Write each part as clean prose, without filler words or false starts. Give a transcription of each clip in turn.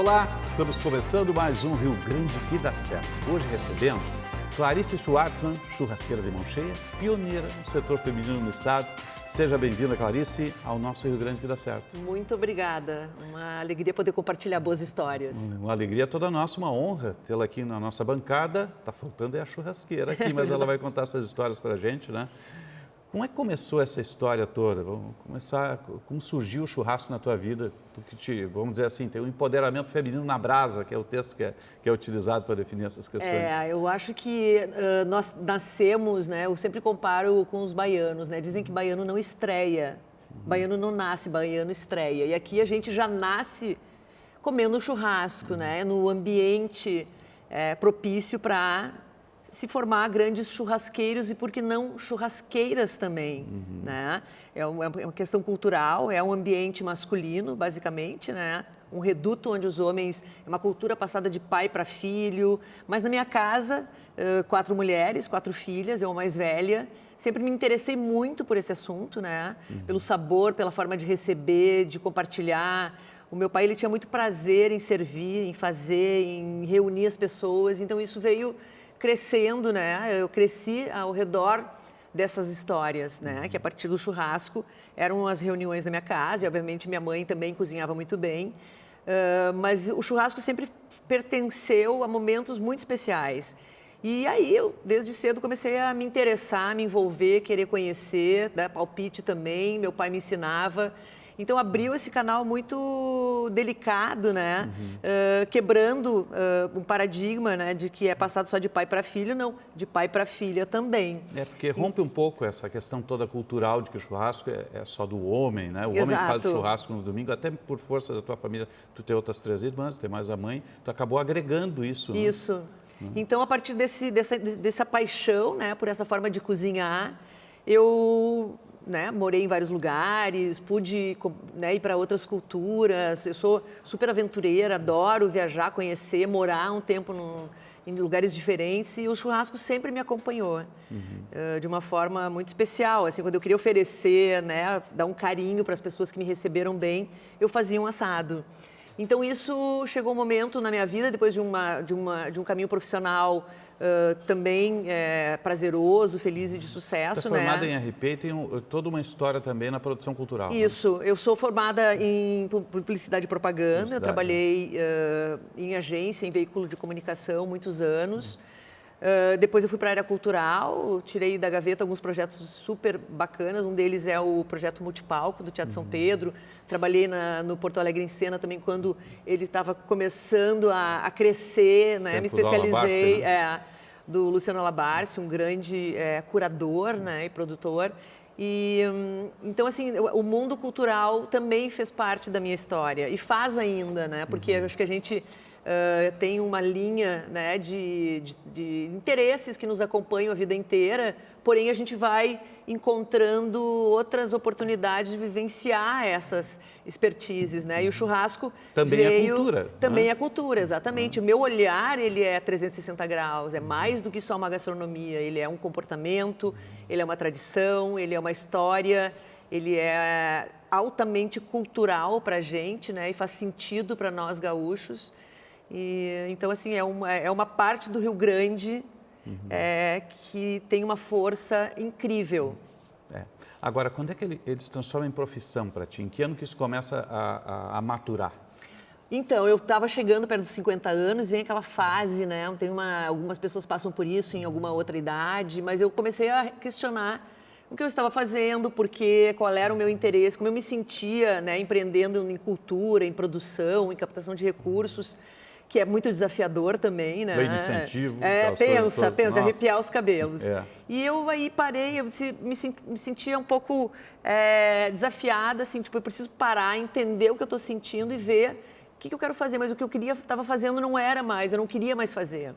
Olá, estamos começando mais um Rio Grande que dá certo. Hoje recebendo Clarice Schwartzman, churrasqueira de mão cheia, pioneira no setor feminino no estado. Seja bem-vinda, Clarice, ao nosso Rio Grande que dá certo. Muito obrigada. Uma alegria poder compartilhar boas histórias. Uma alegria toda nossa, uma honra tê-la aqui na nossa bancada. Tá faltando é a churrasqueira aqui, mas ela vai contar essas histórias pra gente, né? Como é que começou essa história toda? Vamos começar, como surgiu o churrasco na tua vida? Tu que vamos dizer assim, tem um empoderamento feminino na brasa, que é o texto que é utilizado para definir essas questões. Eu acho que nós nascemos, né? Eu sempre comparo com os baianos, né? Dizem que baiano não estreia, baiano não nasce, baiano estreia. E aqui a gente já nasce comendo churrasco, né? No ambiente propício para se formar grandes churrasqueiros e, por que não, churrasqueiras também, né? É uma questão cultural, é um ambiente masculino, basicamente, né? Um reduto onde os homens... É uma cultura passada de pai para filho, mas na minha casa, 4 mulheres, 4 filhas, eu a mais velha, sempre me interessei muito por esse assunto, né? Pelo sabor, pela forma de receber, de compartilhar. O meu pai, ele tinha muito prazer em servir, em fazer, em reunir as pessoas, então isso veio crescendo, né? Eu cresci ao redor dessas histórias, né? Que a partir do churrasco eram as reuniões na minha casa, e obviamente minha mãe também cozinhava muito bem, mas o churrasco sempre pertenceu a momentos muito especiais. E aí eu, desde cedo, comecei a me interessar, a me envolver, querer conhecer, né? Palpite também, meu pai me ensinava. Então, abriu esse canal muito delicado, né? Quebrando um paradigma, né? De que é passado só de pai para filho, não, de pai para filha também. Porque rompe um pouco essa questão toda cultural de que o churrasco é só do homem, né? O homem que faz o churrasco no domingo, até por força da tua família, tu tem outras 3 irmãs, tem mais a mãe, tu acabou agregando isso, né? Isso. Então, a partir dessa paixão, né? Por essa forma de cozinhar, eu... né, morei em vários lugares, pude, né, ir para outras culturas. Eu sou super aventureira, adoro viajar, conhecer, morar um tempo em lugares diferentes, e o churrasco sempre me acompanhou de uma forma muito especial. Assim, quando eu queria oferecer, né, dar um carinho para as pessoas que me receberam bem, eu fazia um assado. Então, isso chegou um momento na minha vida, depois de um caminho profissional também prazeroso, feliz e de sucesso. Você é formada em RP e tem toda uma história também na produção cultural. Isso, né? Eu sou formada em publicidade e propaganda, eu trabalhei em agência, em veículo de comunicação, muitos anos. Depois eu fui para a área cultural, tirei da gaveta alguns projetos super bacanas. Um deles é o projeto Multipalco, do Teatro São Pedro. Trabalhei no Porto Alegre em Cena também, quando ele estava começando a crescer, né? Me especializei, do Luciano Labarce, um grande curador, né? E produtor. E, então, assim, o mundo cultural também fez parte da minha história, e faz ainda, né? Porque eu acho que a gente... tem uma linha, né, de interesses que nos acompanham a vida inteira, porém a gente vai encontrando outras oportunidades de vivenciar essas expertises, né? E o churrasco também é cultura. Também né? é cultura, exatamente. O meu olhar, ele é 360 graus, é mais do que só uma gastronomia, ele é um comportamento, ele é uma tradição, ele é uma história, ele é altamente cultural para a gente, né? E faz sentido para nós gaúchos. E, então, assim, é uma parte do Rio Grande que tem uma força incrível. Agora, quando é que ele se transforma em profissão para ti? Em que ano que isso começa a maturar? Então, eu estava chegando perto dos 50 anos, vem aquela fase, né? Algumas pessoas passam por isso em alguma outra idade, mas eu comecei a questionar o que eu estava fazendo, qual era o meu interesse, como eu me sentia, né, empreendendo em cultura, em produção, em captação de recursos, que é muito desafiador também, né? Lei de incentivo. Pensa, de arrepiar os cabelos. E eu aí parei, eu me sentia um pouco desafiada, assim, tipo, eu preciso parar, entender o que eu estou sentindo e ver o que eu quero fazer, mas o que eu estava fazendo não era mais, eu não queria mais fazer.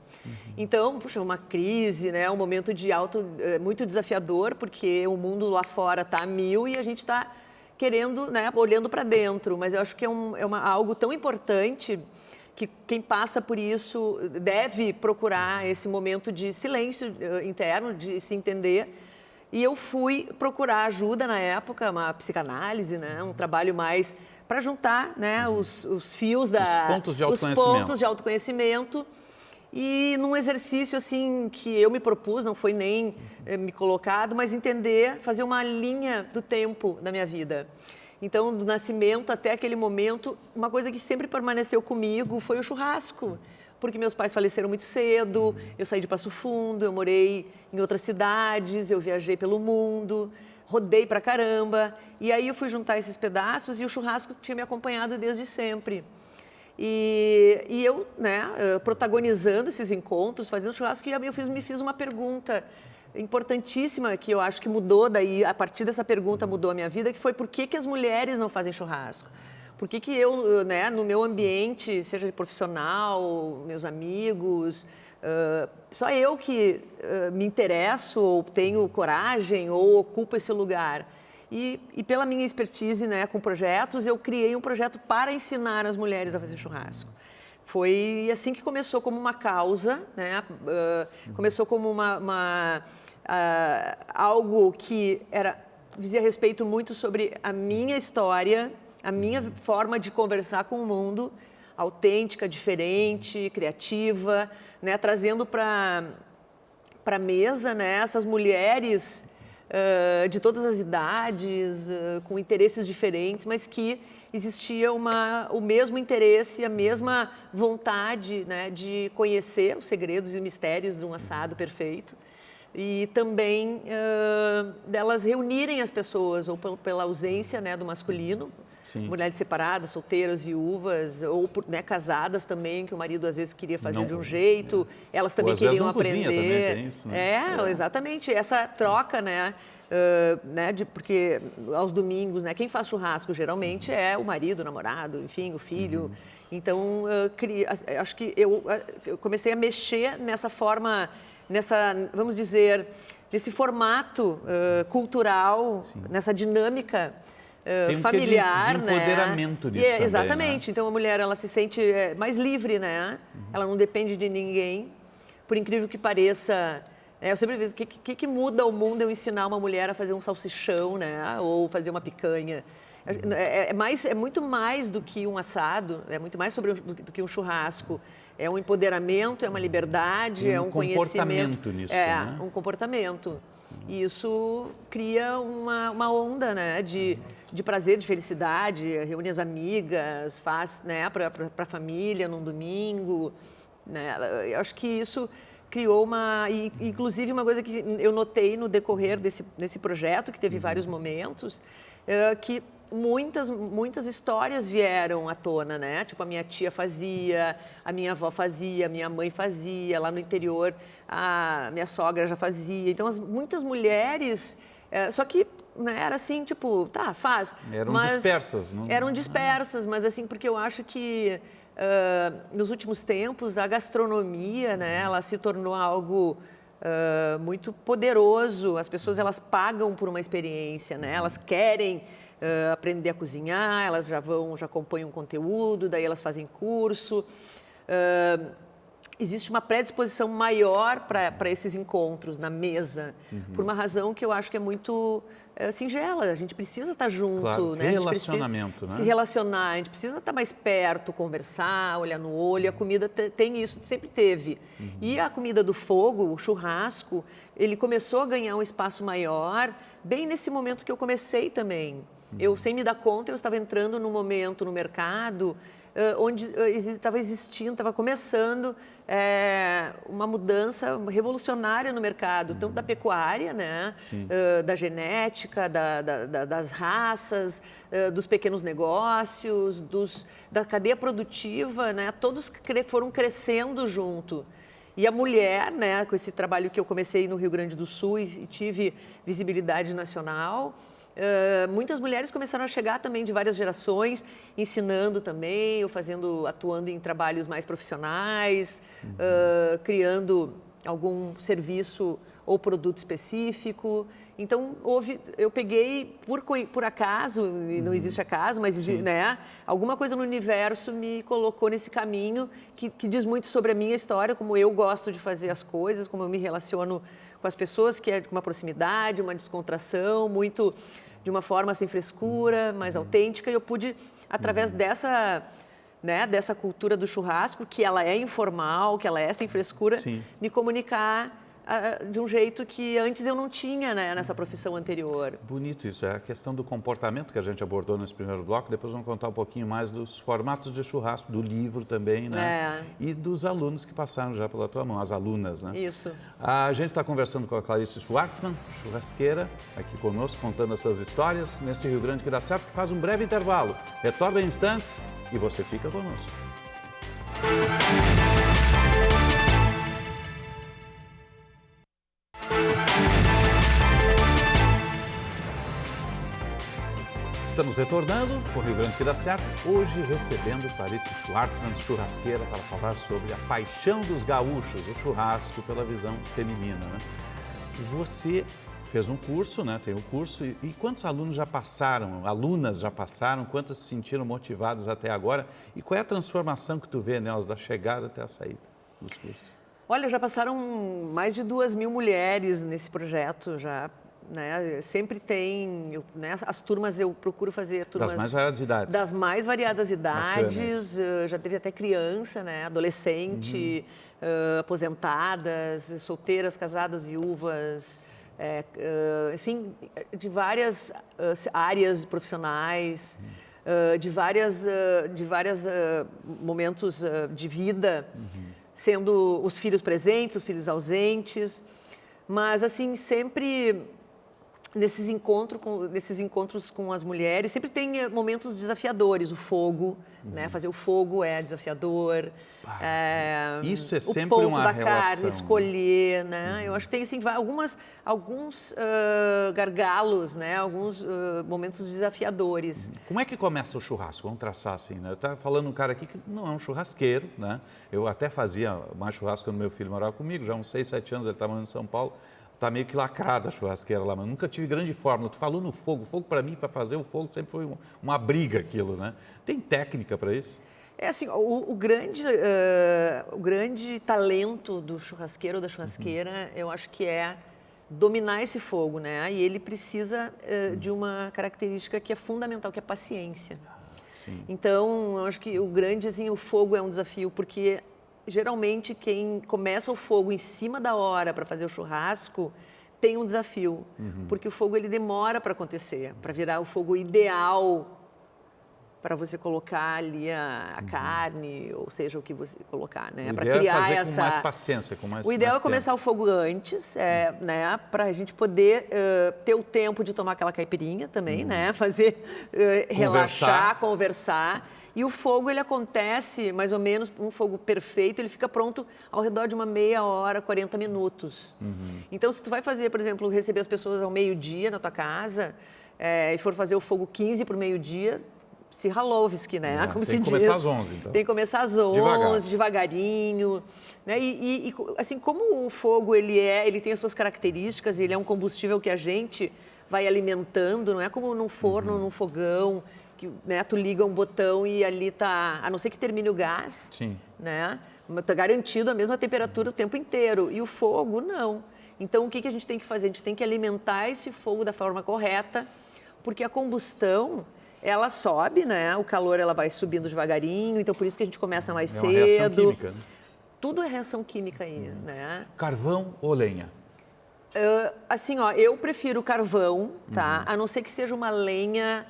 Então, puxa, uma crise, né? Um momento muito desafiador, porque o mundo lá fora está a mil e a gente está querendo, né, olhando para dentro, mas eu acho que algo tão importante que quem passa por isso deve procurar esse momento de silêncio interno, de se entender. E eu fui procurar ajuda na época, uma psicanálise, né? Um trabalho mais para juntar, né, os fios Os pontos de autoconhecimento. os pontos de autoconhecimento. E num exercício assim que eu me propus, não foi nem me colocado, mas entender, fazer uma linha do tempo da minha vida. Então, do nascimento até aquele momento, uma coisa que sempre permaneceu comigo foi o churrasco. Porque meus pais faleceram muito cedo, eu saí de Passo Fundo, eu morei em outras cidades, eu viajei pelo mundo, rodei pra caramba. E aí eu fui juntar esses pedaços e o churrasco tinha me acompanhado desde sempre. E eu, né, protagonizando esses encontros, fazendo churrasco, e eu me fiz uma pergunta importantíssima que eu acho que mudou daí, a partir dessa pergunta mudou a minha vida, que foi por que as mulheres não fazem churrasco? Por que eu, né, no meu ambiente, seja profissional, meus amigos, só eu que me interesso, ou tenho coragem, ou ocupo esse lugar? E pela minha expertise, né, com projetos, eu criei um projeto para ensinar as mulheres a fazer churrasco. Foi assim que começou como uma causa, né? Começou como algo que dizia respeito muito sobre a minha história, a minha forma de conversar com o mundo, autêntica, diferente, criativa, né? Trazendo para a mesa, né, essas mulheres de todas as idades, com interesses diferentes, mas que existia o mesmo interesse, a mesma vontade, né, de conhecer os segredos e mistérios de um assado perfeito. E também delas reunirem as pessoas, ou pela ausência, né, do masculino. Sim. Mulheres separadas, solteiras, viúvas, ou né, casadas também, que o marido às vezes queria fazer de um jeito, elas também queriam aprender. Também tem isso, né? Exatamente, essa troca, né? Porque aos domingos, né, quem faz churrasco geralmente é o marido, o namorado, enfim, o filho. Então, acho que eu comecei a mexer nessa forma, vamos dizer, nesse formato cultural, nessa dinâmica tem um familiar, de empoderamento né? nisso também, exatamente. Né? Então, a mulher, ela se sente mais livre, né? Ela não depende de ninguém. Por incrível que pareça, eu sempre vejo, o que muda o mundo eu ensinar uma mulher a fazer um salsichão, né? Ou fazer uma picanha. É muito mais do que um assado, é muito mais do que um churrasco. É um empoderamento, é uma liberdade, é um conhecimento. Nisso, né? Um comportamento. E isso cria uma onda, né, de prazer, de felicidade, reúne as amigas, faz, né, para a família num domingo. Né? Eu acho que isso criou inclusive uma coisa que eu notei no decorrer desse projeto, que teve vários momentos, que muitas histórias vieram à tona, né? Tipo, a minha tia fazia, a minha avó fazia, a minha mãe fazia, lá no interior a minha sogra já fazia. Então, muitas mulheres, só que né, era assim, tipo, tá, faz. Eram dispersas, não? Eram dispersas, mas assim, porque eu acho que nos últimos tempos a gastronomia, né, ela se tornou algo muito poderoso. As pessoas, elas pagam por uma experiência, né? Elas querem aprender a cozinhar, elas já acompanham um conteúdo, daí elas fazem curso. Existe uma predisposição maior para esses encontros na mesa, por uma razão que eu acho que é muito singela. A gente precisa estar junto, claro. né? Relacionamento, né? Se relacionar, a gente precisa estar mais perto, conversar, olhar no olho. A comida tem isso, sempre teve. E a comida do fogo, o churrasco, ele começou a ganhar um espaço maior bem nesse momento que eu comecei também. Eu, sem me dar conta, eu estava entrando num momento no mercado onde estava começando uma mudança revolucionária no mercado, tanto da pecuária, né, da genética, das raças, dos pequenos negócios, da cadeia produtiva, né, todos foram crescendo junto. E a mulher, né, com esse trabalho que eu comecei no Rio Grande do Sul e tive visibilidade nacional, muitas mulheres começaram a chegar também de várias gerações, ensinando também, ou atuando em trabalhos mais profissionais, criando algum serviço ou produto específico. Então, eu peguei, por acaso, e não existe acaso, mas né, alguma coisa no universo me colocou nesse caminho que diz muito sobre a minha história, como eu gosto de fazer as coisas, como eu me relaciono com as pessoas, que é com uma proximidade, uma descontração, muito de uma forma sem frescura, mais autêntica, e eu pude através dessa, né, dessa cultura do churrasco, que ela é informal, que ela é sem frescura, Sim. me comunicar de um jeito que antes eu não tinha, né, nessa profissão anterior. Bonito isso, é a questão do comportamento que a gente abordou nesse primeiro bloco, depois vamos contar um pouquinho mais dos formatos de churrasco, do livro também, né? E dos alunos que passaram já pela tua mão, as alunas, né? Isso. A gente está conversando com a Clarice Schwartzman, churrasqueira, aqui conosco, contando essas histórias, neste Rio Grande que dá certo, que faz um breve intervalo. Retorna em instantes e você fica conosco. Estamos retornando com o Rio Grande que dá certo, hoje recebendo Clarice Schwartzman, churrasqueira, para falar sobre a paixão dos gaúchos, o churrasco pela visão feminina, né? Você fez um curso, né? Tem o curso, e quantos alunos já passaram, alunas já passaram, quantas se sentiram motivadas até agora? E qual é a transformação que tu vê nelas, da chegada até a saída dos cursos? Olha, já passaram mais de 2.000 mulheres nesse projeto, já. Né? Sempre tem, né? As turmas eu procuro fazer turmas Das mais variadas idades. Das mais variadas idades, já teve até criança, né? Adolescente, aposentadas, solteiras, casadas, viúvas, enfim, de várias áreas profissionais, de vários momentos de vida, sendo os filhos presentes, os filhos ausentes, mas assim sempre nesses encontros com as mulheres, sempre tem momentos desafiadores. O fogo, né? Fazer o fogo é desafiador. Isso é sempre o ponto uma da relação. carne, escolher, né? Eu acho que tem assim, alguns gargalos, né? Alguns momentos desafiadores. Como é que começa o churrasco? Vamos traçar assim, né? Eu estava falando um cara aqui que não é um churrasqueiro, né? Eu até fazia mais churrasco quando meu filho morava comigo, já há uns 6, 7 anos ele estava morando em São Paulo. Está meio que lacrada a churrasqueira lá, mas nunca tive grande fórmula. Tu falou no fogo. O fogo, para mim, para fazer o fogo, sempre foi uma briga aquilo, né? Tem técnica para isso? É assim, o grande talento do churrasqueiro ou da churrasqueira, eu acho que é dominar esse fogo, né? E ele precisa de uma característica que é fundamental, que é paciência. Sim. Então, eu acho que o fogo é um desafio, porque geralmente quem começa o fogo em cima da hora para fazer o churrasco tem um desafio, porque o fogo ele demora para acontecer, para virar o fogo ideal para você colocar ali a carne, ou seja, o que você colocar, né? Para criar é fazer com mais paciência, com mais. O ideal mais é começar o fogo antes, né? Para a gente poder ter o tempo de tomar aquela caipirinha também, né? Fazer relaxar, conversar. E o fogo, ele acontece, mais ou menos, um fogo perfeito, ele fica pronto ao redor de uma meia hora, 40 minutos. Então, se tu vai fazer, por exemplo, receber as pessoas ao meio-dia na tua casa, e for fazer o fogo 15 para o meio-dia, se Halovski, né? Como se diz. Tem que começar às 11, então. Tem que começar às 11, devagarinho. Né? E assim, como o fogo, ele tem as suas características, ele é um combustível que a gente vai alimentando, não é como num forno, num fogão, que, né, tu liga um botão e ali tá, a não ser que termine o gás, sim, né, tá garantido a mesma temperatura o tempo inteiro. E o fogo, não. Então, o que a gente tem que fazer? A gente tem que alimentar esse fogo da forma correta, porque a combustão, ela sobe, né, o calor ela vai subindo devagarinho, então por isso que a gente começa mais cedo. É uma reação química, né? Tudo é reação química aí, né? Carvão ou lenha? Assim, ó, eu prefiro carvão, tá? A não ser que seja uma lenha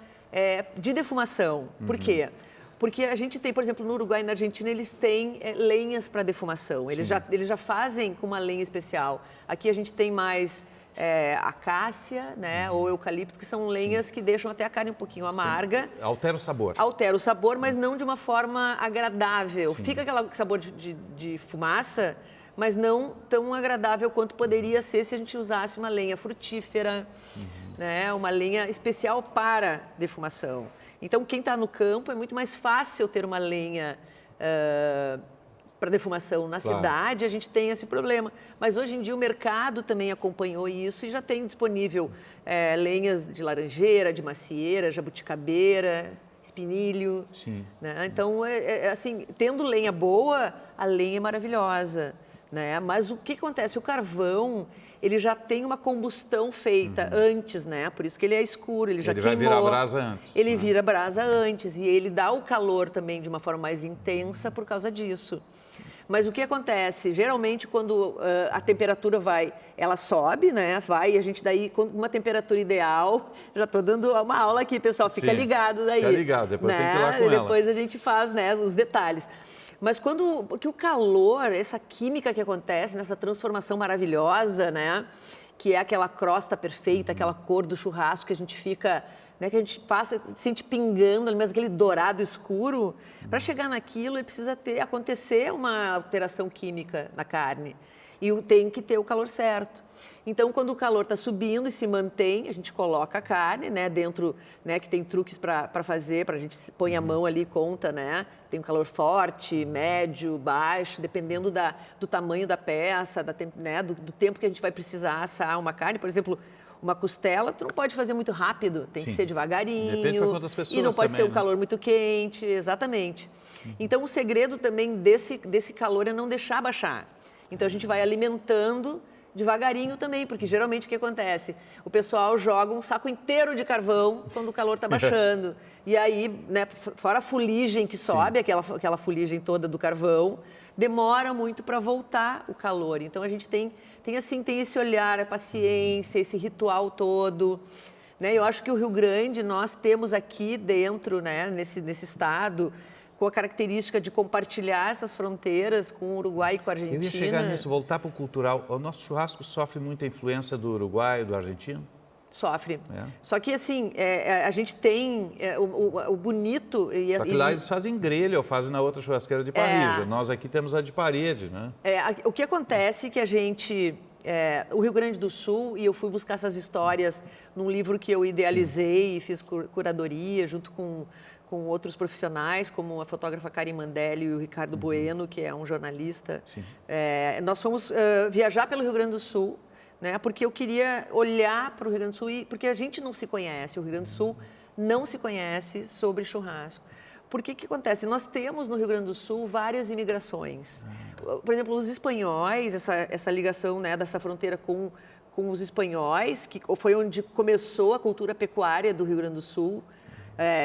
de defumação. Por quê? Porque a gente tem, por exemplo, no Uruguai e na Argentina, eles têm lenhas para defumação. Eles já fazem com uma lenha especial. Aqui a gente tem mais acácia, né, ou eucalipto, que são lenhas que deixam até a carne um pouquinho amarga. Sim. Altera o sabor. Altera o sabor, mas não de uma forma agradável. Sim. Fica aquele sabor de fumaça, mas não tão agradável quanto poderia ser se a gente usasse uma lenha frutífera, né, uma lenha especial para defumação. Então, quem está no campo, é muito mais fácil ter uma lenha para defumação. Na cidade, a gente tem esse problema. Mas, hoje em dia, o mercado também acompanhou isso e já tem disponível lenhas de laranjeira, de macieira, jabuticabeira, espinilho. Sim. Né? Então, assim, tendo lenha boa, a lenha é maravilhosa. né? Mas o que acontece? O carvão, ele já tem uma combustão feita antes, né? Por isso que ele é escuro, ele já Ele queimou. vai virar brasa antes. Ele né? vira brasa antes e ele dá o calor também de uma forma mais intensa por causa disso. Mas o que acontece? Geralmente, quando a temperatura ela sobe, né? Vai, e a gente daí, com uma temperatura ideal, já estou dando uma aula aqui, pessoal, fica Sim, ligado daí. fica ligado, depois né? tem que ir lá com e ela. depois a gente faz, né, os detalhes. Mas porque o calor, essa química que acontece nessa transformação maravilhosa, né? Que é aquela crosta perfeita, aquela cor do churrasco que a gente fica, né, que a gente passa, sente pingando ali, mesmo aquele dourado escuro. Para chegar naquilo, ele precisa acontecer uma alteração química na carne. E tem que ter o calor certo. Então, quando o calor está subindo e se mantém, a gente coloca a carne, né, dentro, né, que tem truques para fazer, para a gente põe a mão ali, conta, né? Tem um calor forte, médio, baixo, dependendo do tamanho da peça, né, do tempo que a gente vai precisar assar uma carne. Por exemplo, uma costela, tu não pode fazer muito rápido, tem que ser devagarinho. Depende para quantas pessoas e não pode também, ser um calor muito quente, exatamente. Então, o segredo também desse calor é não deixar baixar. Então, a gente vai alimentando devagarinho também, porque geralmente o que acontece? O pessoal joga um saco inteiro de carvão quando o calor está baixando. E aí, né, fora a fuligem que sobe, aquela fuligem toda do carvão, demora muito para voltar o calor. Então, a gente tem esse olhar, a paciência, esse ritual todo. Né? Eu acho que o Rio Grande, nós temos aqui dentro, né, nesse estado, com a característica de compartilhar essas fronteiras com o Uruguai e com a Argentina. Eu ia chegar nisso, voltar para o cultural. O nosso churrasco sofre muita influência do Uruguai e do argentino? Sofre. Só que, assim, a gente tem o bonito... Só que lá eles fazem grelha ou fazem na outra churrasqueira de parrilla. Nós aqui temos a de parede, né? O que acontece é que a gente... o Rio Grande do Sul, e eu fui buscar essas histórias num livro que eu idealizei e fiz curadoria junto com outros profissionais, como a fotógrafa Karen Mandelli e o Ricardo Bueno, que é um jornalista. Nós fomos viajar pelo Rio Grande do Sul, né, porque eu queria olhar para o Rio Grande do Sul, porque a gente não se conhece, o Rio Grande do Sul não se conhece sobre churrasco. Porque o que acontece? Nós temos no Rio Grande do Sul várias imigrações. Por exemplo, os espanhóis, essa ligação, né, dessa fronteira com os espanhóis, que foi onde começou a cultura pecuária do Rio Grande do Sul,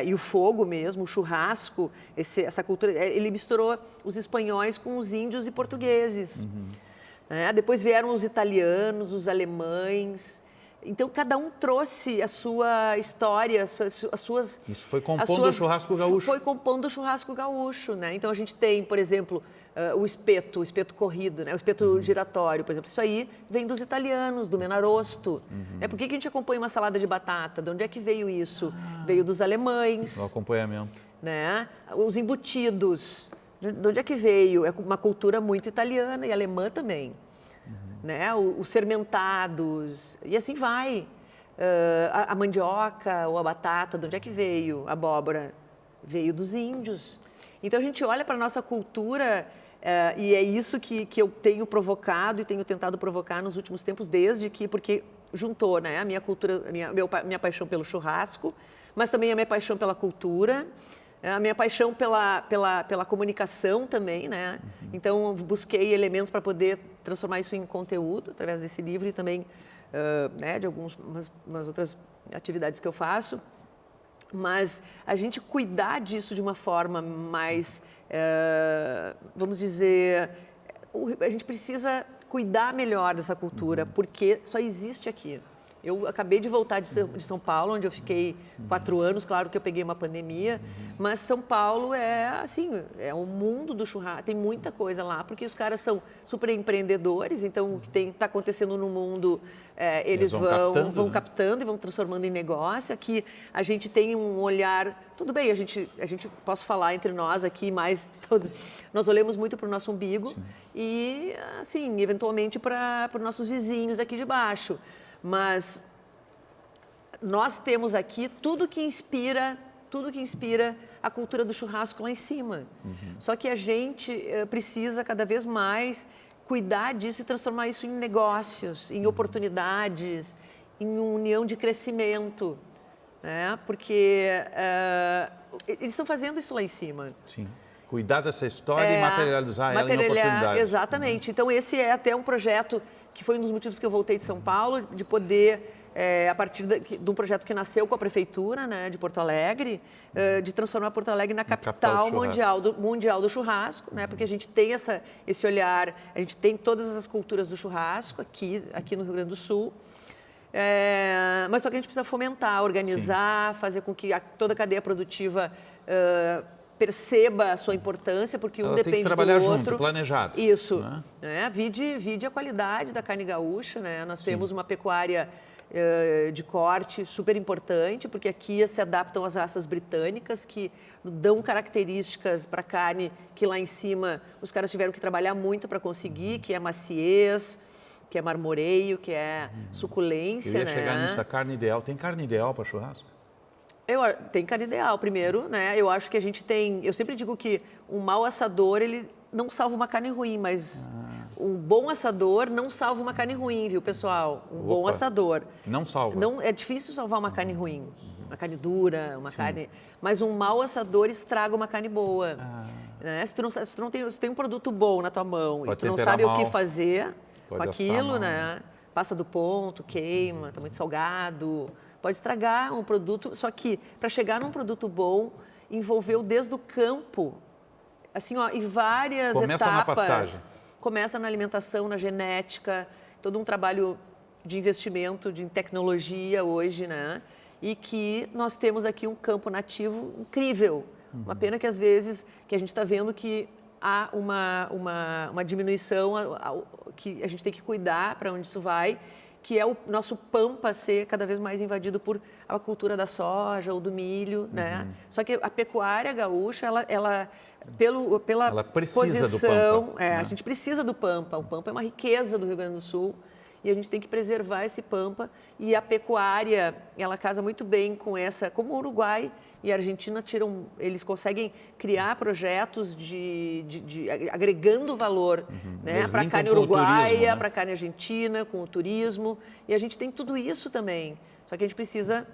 e o fogo mesmo, o churrasco, essa cultura, ele misturou os espanhóis com os índios e portugueses. Depois vieram os italianos, os alemães. Então, cada um trouxe a sua história, as suas... Isso foi compondo o churrasco gaúcho. Foi compondo o churrasco gaúcho, né? Então, a gente tem, por exemplo, o espeto corrido, né? O espeto giratório, por exemplo. Isso aí vem dos italianos, do Menarosto. Por que a gente acompanha uma salada de batata? De onde é que veio isso? Veio dos alemães. O acompanhamento. Né? Os embutidos. De onde é que veio? É uma cultura muito italiana e alemã também. Né? Os fermentados, e assim vai. A mandioca ou a batata, de onde é que veio? A abóbora veio dos índios. Então, a gente olha para a nossa cultura e é isso que eu tenho provocado e tenho tentado provocar nos últimos tempos, porque juntou, né, a minha cultura, minha paixão pelo churrasco, mas também a minha paixão pela cultura, a minha paixão pela comunicação também, né? Então, busquei elementos para poder transformar isso em conteúdo através desse livro e também né, de umas outras atividades que eu faço. Mas a gente cuidar disso de uma forma mais, vamos dizer, a gente precisa cuidar melhor dessa cultura, porque só existe aqui. Eu acabei de voltar de São Paulo, onde eu fiquei 4 anos, claro que eu peguei uma pandemia, mas São Paulo é o mundo do churrasco, tem muita coisa lá, porque os caras são super empreendedores, então o que está acontecendo no mundo, eles vão captando e vão transformando em negócio. Aqui a gente tem um olhar, tudo bem, a gente posso falar entre nós aqui, mas todos, nós olhamos muito para o nosso umbigo e, assim, eventualmente para os nossos vizinhos aqui de baixo. Mas nós temos aqui tudo que inspira a cultura do churrasco lá em cima. Só que a gente precisa cada vez mais cuidar disso e transformar isso em negócios, em oportunidades, em união de crescimento, né? Porque eles estão fazendo isso lá em cima. Sim. Cuidar dessa história e materializar ela em oportunidades. Exatamente. Então, esse é até um projeto que foi um dos motivos que eu voltei de São Paulo, de poder, a partir de um projeto que nasceu com a Prefeitura, né, de Porto Alegre, de transformar Porto Alegre na capital mundial do churrasco, né, porque a gente tem esse olhar, a gente tem todas as culturas do churrasco aqui no Rio Grande do Sul. Mas só que a gente precisa fomentar, organizar, fazer com que toda a cadeia produtiva perceba a sua importância, porque um depende do outro. Tem que trabalhar junto, planejado. Isso. Né? Vide a qualidade da carne gaúcha, né? Nós temos uma pecuária de corte super importante, porque aqui se adaptam às raças britânicas, que dão características para a carne que lá em cima os caras tiveram que trabalhar muito para conseguir, que é maciez, que é marmoreio, que é suculência. Eu ia chegar nisso, a carne ideal. Tem carne ideal para churrasco? Tem carne ideal, primeiro, né? Eu acho que a gente tem... Eu sempre digo que um mau assador, ele não salva uma carne ruim, mas um bom assador não salva uma carne ruim, viu, pessoal? Bom assador. Não salva. É difícil salvar uma carne ruim, uma carne dura, uma carne... Mas um mau assador estraga uma carne boa. Né? Se tu não tem um produto bom na tua mão e tu não sabe o que fazer com aquilo, né? Passa do ponto, queima, tá muito salgado... Pode estragar um produto, só que para chegar num produto bom, envolveu desde o campo, assim, ó, e várias etapas. Começa na pastagem. Começa na alimentação, na genética, todo um trabalho de investimento, de tecnologia hoje, né? E que nós temos aqui um campo nativo incrível. Uma pena que às vezes que a gente está vendo que há uma diminuição, que a gente tem que cuidar para onde isso vai, que é o nosso pampa ser cada vez mais invadido por a cultura da soja ou do milho, né? Só que a pecuária gaúcha, ela precisa do pampa. A gente precisa do pampa. O pampa é uma riqueza do Rio Grande do Sul e a gente tem que preservar esse pampa. E a pecuária, ela casa muito bem com essa, como o Uruguai e a Argentina eles conseguem criar projetos agregando valor, né, para a carne uruguaia, para a carne argentina, com o turismo. E a gente tem tudo isso também. Só que a gente precisa,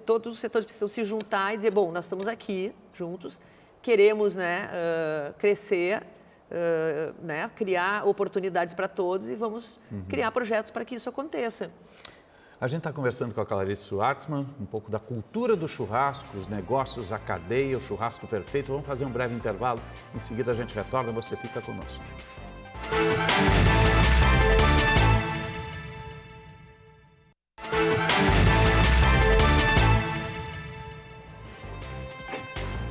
todos os setores precisam se juntar e dizer, bom, nós estamos aqui juntos, queremos, né, crescer, né, criar oportunidades para todos e vamos criar projetos para que isso aconteça. A gente está conversando com a Clarice Schwartzman, um pouco da cultura do churrasco, os negócios, a cadeia, o churrasco perfeito. Vamos fazer um breve intervalo, em seguida a gente retorna, você fica conosco.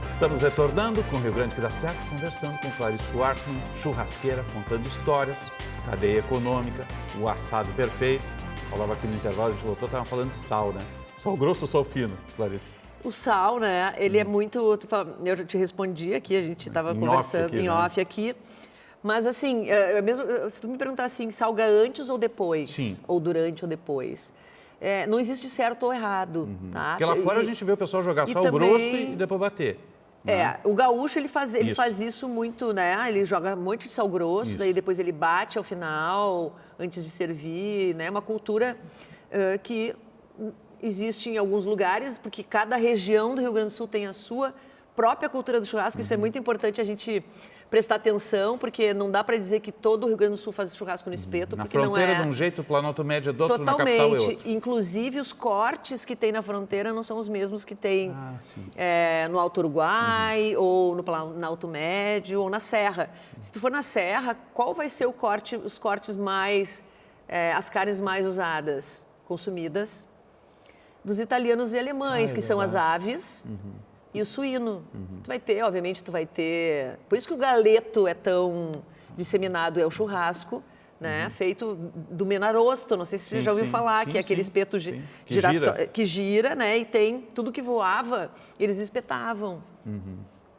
Estamos retornando com o Rio Grande que dá certo, conversando com Clarice Schwartzman, churrasqueira, contando histórias, cadeia econômica, o assado perfeito. Falava aqui no intervalo, a gente voltou, estava falando de sal, né? Sal grosso ou sal fino, Clarice? O sal, né? Ele é muito... Eu já te respondi aqui, a gente estava conversando em off aqui. Mas, assim, mesmo se tu me perguntar assim, salga antes ou depois? Sim. Ou durante ou depois? Não existe certo ou errado, tá? Porque lá fora a gente vê o pessoal jogar sal grosso e depois bater. O gaúcho, ele faz isso muito, né? Ele joga um monte de sal grosso, daí depois ele bate ao final, antes de servir, né? Uma cultura que existe em alguns lugares, porque cada região do Rio Grande do Sul tem a sua própria cultura do churrasco. Isso é muito importante a gente prestar atenção, porque não dá para dizer que todo o Rio Grande do Sul faz churrasco no espeto. Na fronteira de um jeito, o Planalto Médio é do outro, na capital é outro. Inclusive, os cortes que tem na fronteira não são os mesmos que tem no Alto Uruguai, ou no Planalto Médio, ou na Serra. Se tu for na Serra, qual vai ser os cortes mais, as carnes mais usadas, consumidas? Dos italianos e alemães, que são as aves. E o suíno. Tu vai ter, obviamente, Por isso que o galeto é tão disseminado, é o churrasco, né? Feito do menarosto, não sei se você já ouviu falar, que é aquele espeto que gira, né? E tem tudo que voava, eles espetavam.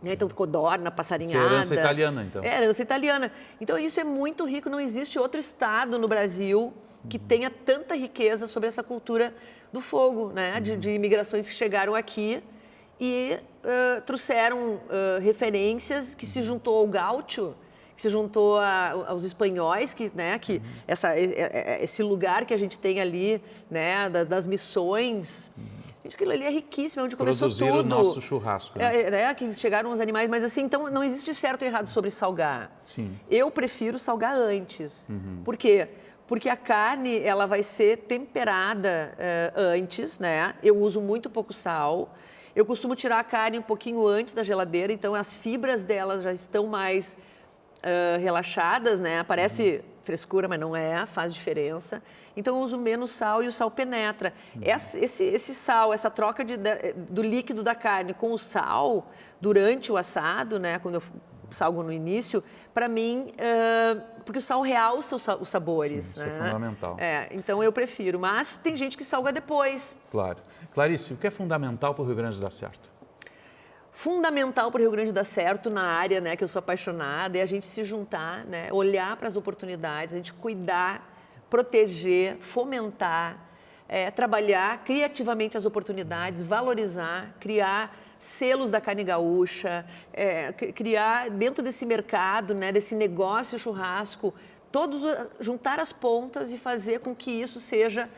Então, codorna, passarinhada. Isso é herança italiana, então. É, herança italiana. Então, isso é muito rico, não existe outro estado no Brasil que tenha tanta riqueza sobre essa cultura do fogo, né? De imigrações que chegaram aqui e trouxeram referências que se juntou ao gaúcho, que se juntou aos espanhóis, esse lugar que a gente tem ali, né, das missões, Gente, aquilo ali é riquíssimo, é onde começou tudo. Produzir o nosso churrasco, né? Que chegaram os animais, mas assim, então não existe certo ou errado sobre salgar. Sim. Eu prefiro salgar antes. Por quê? Porque a carne, ela vai ser temperada antes, né? Eu uso muito pouco sal. Eu costumo tirar a carne um pouquinho antes da geladeira, então as fibras delas já estão mais relaxadas, né? Parece frescura, mas não é, faz diferença. Então eu uso menos sal e o sal penetra. Esse sal, essa troca do líquido da carne com o sal durante o assado, né? Quando eu salgo no início, para mim, porque o sal realça os sabores. Sim, né? Isso é fundamental. Então eu prefiro, mas tem gente que salga depois. Claro. Clarice, o que é fundamental para o Rio Grande dar certo? Fundamental para o Rio Grande dar certo na área, né, que eu sou apaixonada, é a gente se juntar, né, olhar para as oportunidades, a gente cuidar, proteger, fomentar, trabalhar criativamente as oportunidades, valorizar, criar selos da carne gaúcha, criar dentro desse mercado, né, desse negócio churrasco, juntar as pontas e fazer com que isso seja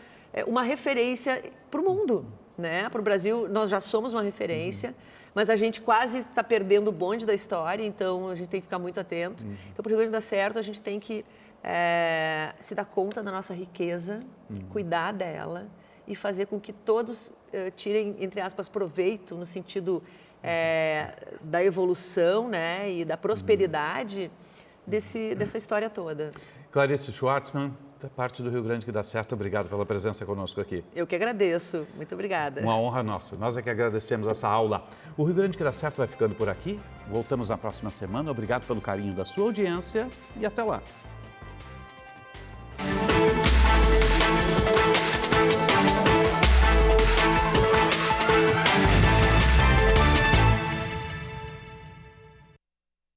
uma referência para o mundo, né? Para o Brasil, nós já somos uma referência, mas a gente quase está perdendo o bonde da história, então a gente tem que ficar muito atento. Então, para o Rio Grande dar certo, a gente tem que se dar conta da nossa riqueza, cuidar dela e fazer com que todos tirem, entre aspas, proveito no sentido da evolução, né, e da prosperidade dessa história toda. Clarice Schwartzman, da parte do Rio Grande que dá certo, obrigado pela presença conosco aqui. Eu que agradeço, muito obrigada. Uma honra nossa, nós é que agradecemos essa aula. O Rio Grande que dá certo vai ficando por aqui, voltamos na próxima semana, obrigado pelo carinho da sua audiência e até lá.